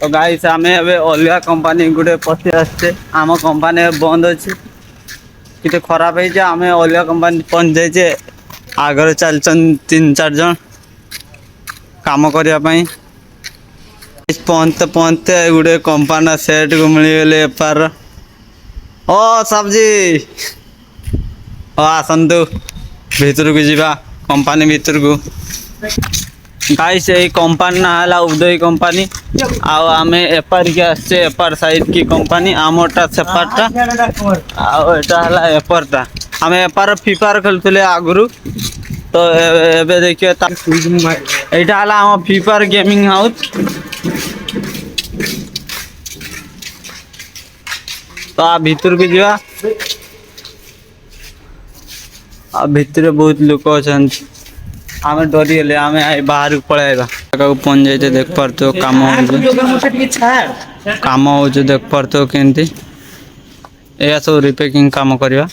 तो गाइस आमे अबे अलग कंपनी गुटे पसी आछे आम कंपनी बंद अछि किते खराब है जे आमे अलग कंपनी पहुंच जाय जे आगर चलचन 3-4 जन काम करिया पई पहुंचते पहुंचते गुटे कंपनी सेट को मिली गेले एपार ओ सब्जी ओ आसंतु भीतर को जीवा कंपनी भीतर को गाइस यही कंपनी ना हला उदय कंपनी आउ आमे एपार के आछे एपार साइड की कंपनी आमोटा सेपारटा आउ एटा हला एपारटा आमे एपार फीफार खेलथले आगुरु तो एबे देखियो ता एटा हला हम फीफार गेमिंग हाउस तो आ भीतर को जीवा आ भीतर बहुत लोक अछन आमे डरी गेले आमे बाहर को पळाइबा का पहुंच जाइते देख परतो काम हो देख परतो केंती एया सब रिपेयरिंग काम करबा।